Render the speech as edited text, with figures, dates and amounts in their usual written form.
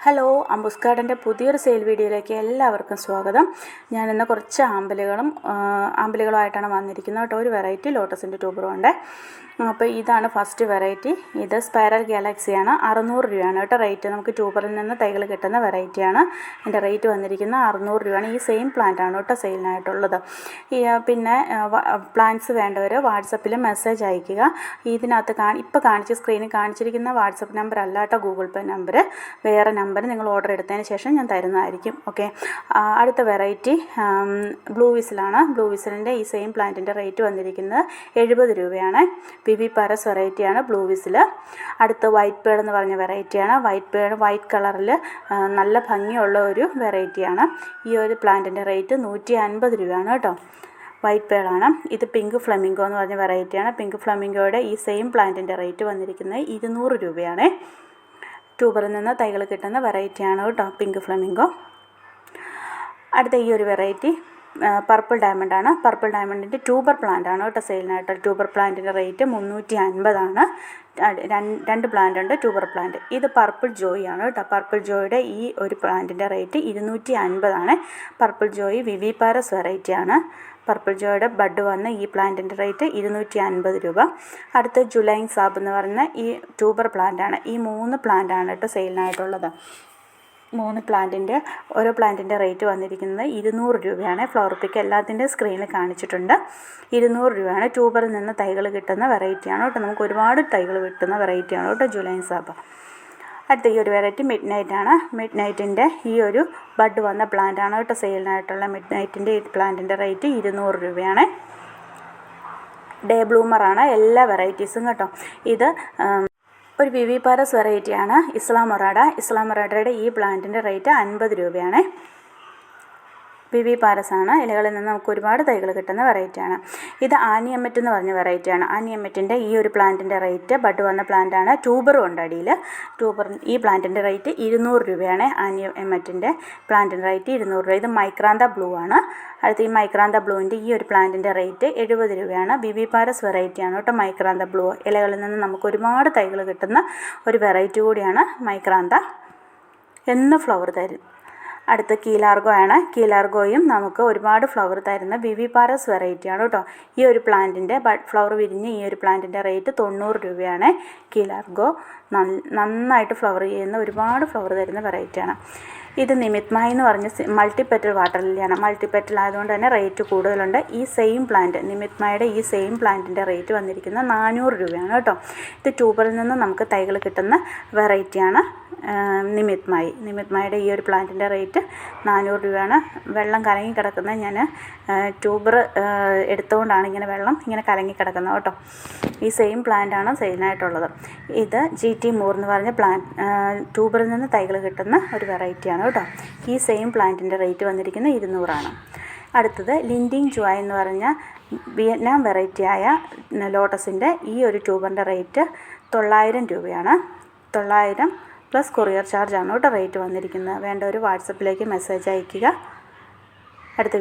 Hello, അംബുസ് ഗാർഡൻ്റെ പുതിയൊരു sale വീഡിയോയിലേക്ക് എല്ലാവർക്കും സ്വാഗതം. ഞാനിന്ന് കുറച്ച് ആമ്പലുകളുമായിട്ടാണ് വന്നിരിക്കുന്നത് കേട്ടോ. ഒരു വെറൈറ്റി ലോട്ടസിൻ്റെ ട്യൂബറും ഉണ്ട്. അപ്പോൾ ഇതാണ് ഫസ്റ്റ് വെറൈറ്റി. ഇത് സ്പൈറൽ ഗാലക്സിയാണ്. 600 രൂപയാണ് കേട്ടോ റേറ്റ്. നമുക്ക് ട്യൂബറിൽ നിന്ന് തൈകൾ കിട്ടുന്ന വെറൈറ്റിയാണ്. എൻ്റെ റേറ്റ് വന്നിരിക്കുന്നത് 600 രൂപയാണ്. ഈ സെയിം പ്ലാന്റ് ആണ് കേട്ടോ സെയിലിനായിട്ടുള്ളത്. പിന്നെ പ്ലാന്റ്സ് വേണ്ടവർ വാട്സപ്പിൽ മെസ്സേജ് അയയ്ക്കുക. ഇതിനകത്ത് ഇപ്പോൾ സ്ക്രീനിൽ കാണിച്ചിരിക്കുന്ന വാട്സപ്പ് നമ്പർ അല്ല കേട്ടോ ഗൂഗിൾ പേ നമ്പർ. വേറെ നമ്പർ നിങ്ങൾ ഓർഡർ എടുത്തതിന് ശേഷം ഞാൻ തരുന്നതായിരിക്കും. ഓക്കെ, അടുത്ത വെറൈറ്റി ബ്ലൂ വിസിലാണ്. ബ്ലൂ വിസിലിൻ്റെ ഈ സെയിം പ്ലാന്റിൻ്റെ റേറ്റ് വന്നിരിക്കുന്നത് 70 രൂപയാണ്. വിവി പാരസ് വെറൈറ്റിയാണ് ബ്ലൂ വിസിൽ. അടുത്ത വൈറ്റ് പേൾ എന്ന് പറഞ്ഞ വെറൈറ്റിയാണ്. വൈറ്റ് കളറിൽ നല്ല ഭംഗിയുള്ള ഒരു വെറൈറ്റിയാണ്. ഈ ഒരു പ്ലാന്റിൻ്റെ റേറ്റ് 150 രൂപയാണ് കേട്ടോ. വൈറ്റ് പേളാണ്. ഇത് പിങ്ക് ഫ്ലമിംഗോ എന്ന് പറഞ്ഞ വെറൈറ്റിയാണ്. പിങ്ക് ഫ്ലമിംഗോയുടെ ഈ സെയിം പ്ലാന്റിൻ്റെ റേറ്റ് വന്നിരിക്കുന്നത് 200 രൂപയാണ്. ട്യൂബറിൽ നിന്ന് തൈകൾ കിട്ടുന്ന വെറൈറ്റിയാണ് കേട്ടോ പിങ്ക് ഫ്ലമിംഗോ. അടുത്ത ഈ ഒരു വെറൈറ്റി പർപ്പിൾ ഡയമണ്ട് ആണ്. പർപ്പിൾ ഡയമണ്ടിൻ്റെ ട്യൂബർ പ്ലാന്റ് ആണ് കേട്ടോ സെയിലിനായിട്ട്. ട്യൂബർ പ്ലാന്റിൻ്റെ റേറ്റ് 350 ആണ്. രണ്ട് പ്ലാന്റ് ഉണ്ട് ട്യൂബർ പ്ലാന്റ്. ഇത് പർപ്പിൾ ജോയി ആണ് കേട്ടോ. പർപ്പിൾ ജോയിയുടെ ഈ ഒരു പ്ലാന്റിൻ്റെ റേറ്റ് 250 ആണ്. പർപ്പിൾ ജോയി വിവി പാരസ് വെറൈറ്റിയാണ്. പർപ്പിൾ ജോയുടെ ബഡ് വന്ന ഈ പ്ലാന്റിൻ്റെ റേറ്റ് 250 രൂപ. അടുത്ത ജുലൈൻ സാബ് എന്ന് പറയുന്ന ഈ ട്യൂബർ പ്ലാന്റാണ്. ഈ 3 പ്ലാന്റാണ് കേട്ടോ സെയിലിനായിട്ടുള്ളത്. 3 പ്ലാന്റിൻ്റെ ഓരോ പ്ലാന്റിൻ്റെ റേറ്റ് വന്നിരിക്കുന്നത് 200 രൂപയാണ്. ഫ്ലവർ പിക്ക് എല്ലാത്തിൻ്റെ സ്ക്രീനിൽ കാണിച്ചിട്ടുണ്ട്. 200 രൂപയാണ്. ട്യൂബറിൽ നിന്ന് തൈകൾ കിട്ടുന്ന വെറൈറ്റിയാണ് കേട്ടോ. നമുക്ക് ഒരുപാട് തൈകൾ കിട്ടുന്ന വെറൈറ്റിയാണ് കേട്ടോ ജുലൈൻ സാബ്. അടുത്ത ഈ ഒരു വെറൈറ്റി മിഡ് നൈറ്റ് ആണ്. മിഡ് നൈറ്റിൻ്റെ ഈ ഒരു ബഡ് വന്ന പ്ലാന്റ് ആണ് കേട്ടോ സെയിലിനായിട്ടുള്ള. മിഡ് നൈറ്റിൻ്റെ ഈ പ്ലാന്റിൻ്റെ റേറ്റ് 200 രൂപയാണ്. ഡേ ബ്ലൂമറാണ് എല്ലാ വെറൈറ്റീസും കേട്ടോ. ഇത് ഒരു വിവി പാരസ് വെറൈറ്റിയാണ്. ഇസ്ലാമൊറാഡയുടെ ഈ പ്ലാന്റിൻ്റെ റേറ്റ് 50 രൂപയാണ്. വിവി പാരസാണ്. ഇലകളിൽ നിന്ന് നമുക്ക് ഒരുപാട് തൈകൾ കിട്ടുന്ന വെറൈറ്റിയാണ്. ഇത് ആനിയമ്മറ്റ് എന്ന് പറഞ്ഞ വെറൈറ്റിയാണ്. ആനിയമ്മറ്റിൻ്റെ ഈ ഒരു പ്ലാന്റിൻ്റെ റേറ്റ് ബഡ് വന്ന പ്ലാന്റാണ്. ട്യൂബറും ഉണ്ട് അടിയിൽ. ഈ പ്ലാന്റിൻ്റെ റേറ്റ് 200 രൂപയാണ്. ആനിയമ്മറ്റിൻ്റെ പ്ലാന്റിൻ്റെ റേറ്റ് 200 രൂപ. ഇത് മൈക്രാന്ത ബ്ലൂ ആണ്. അടുത്ത ഈ മൈക്രാന്ത ബ്ലൂവിൻ്റെ ഈ ഒരു പ്ലാന്റിൻ്റെ റേറ്റ് 70 രൂപയാണ്. വിവി പാരസ് വെറൈറ്റിയാണ് കേട്ടോ മൈക്രാന്ത ബ്ലൂ. ഇലകളിൽ നിന്ന് നമുക്ക് ഒരുപാട് തൈകൾ കിട്ടുന്ന ഒരു വെറൈറ്റി കൂടിയാണ് മൈക്രാന്ത. എന്ന് ഫ്ലവർ തരും. അടുത്ത കീലാർഗോ ആണ്. കീലാർഗോയും നമുക്ക് ഒരുപാട് ഫ്ലവർ തരുന്ന വിവി പാരസ് വെറൈറ്റിയാണ് കേട്ടോ. ഈ ഒരു പ്ലാന്റിൻ്റെ ഫ്ലവർ വിരിഞ്ഞ് ഈ ഒരു പ്ലാന്റിൻ്റെ റേറ്റ് 90 രൂപയാണ്. കീലാർഗോ നന്നായിട്ട് ഫ്ലവർ ചെയ്യുന്ന ഒരുപാട് ഫ്ലവർ തരുന്ന വെറൈറ്റിയാണ്. ഇത് നിമിത്മായി എന്ന് പറഞ്ഞ മൾട്ടിപെറ്റൽ വാട്ടർ ലില്ലിയാണ്. മൾട്ടിപെറ്റൽ ആയതുകൊണ്ട് തന്നെ റേറ്റ് കൂടുതലുണ്ട്. ഈ സെയിം പ്ലാന്റ് നിമിത്മായുടെ ഈ സെയിം പ്ലാന്റിൻ്റെ റേറ്റ് വന്നിരിക്കുന്നത് 400 രൂപയാണ് കേട്ടോ. ഇത് ട്യൂബറിൽ നിന്ന് നമുക്ക് തൈകൾ കിട്ടുന്ന വെറൈറ്റിയാണ് നിമിത്മായുടെ ഈ ഒരു പ്ലാന്റിൻ്റെ റേറ്റ് 400 രൂപയാണ്. വെള്ളം കലങ്ങി കിടക്കുന്നത് ഞാൻ ട്യൂബർ എടുത്തുകൊണ്ടാണ് ഇങ്ങനെ വെള്ളം ഇങ്ങനെ കലങ്ങി കിടക്കുന്നത് കേട്ടോ. ഈ സെയിം പ്ലാന്റാണ് സെയിലിനായിട്ടുള്ളത്. ഇത് GT മൂർ എന്ന് പറഞ്ഞ ട്യൂബറിൽ നിന്ന് തൈകൾ കിട്ടുന്ന ഒരു വെറൈറ്റിയാണ് കേട്ടോ. ഈ സെയിം പ്ലാന്റിൻ്റെ റേറ്റ് വന്നിരിക്കുന്നത് 200 ആണ്. അടുത്തത് ലിൻഡിങ് ജുവായ് എന്ന് പറഞ്ഞ വിയറ്റ്നാം വെറൈറ്റിയായ ലോട്ടസിൻ്റെ ഈ ഒരു ട്യൂബറിൻ്റെ റേറ്റ് 900 രൂപയാണ്. 900 പ്ലസ് കൊറിയർ ചാർജാണ് കേട്ടോ റേറ്റ് വന്നിരിക്കുന്നത്. വേണ്ട ഒരു വാട്സപ്പിലേക്ക് മെസ്സേജ് അയയ്ക്കുക. അടുത്ത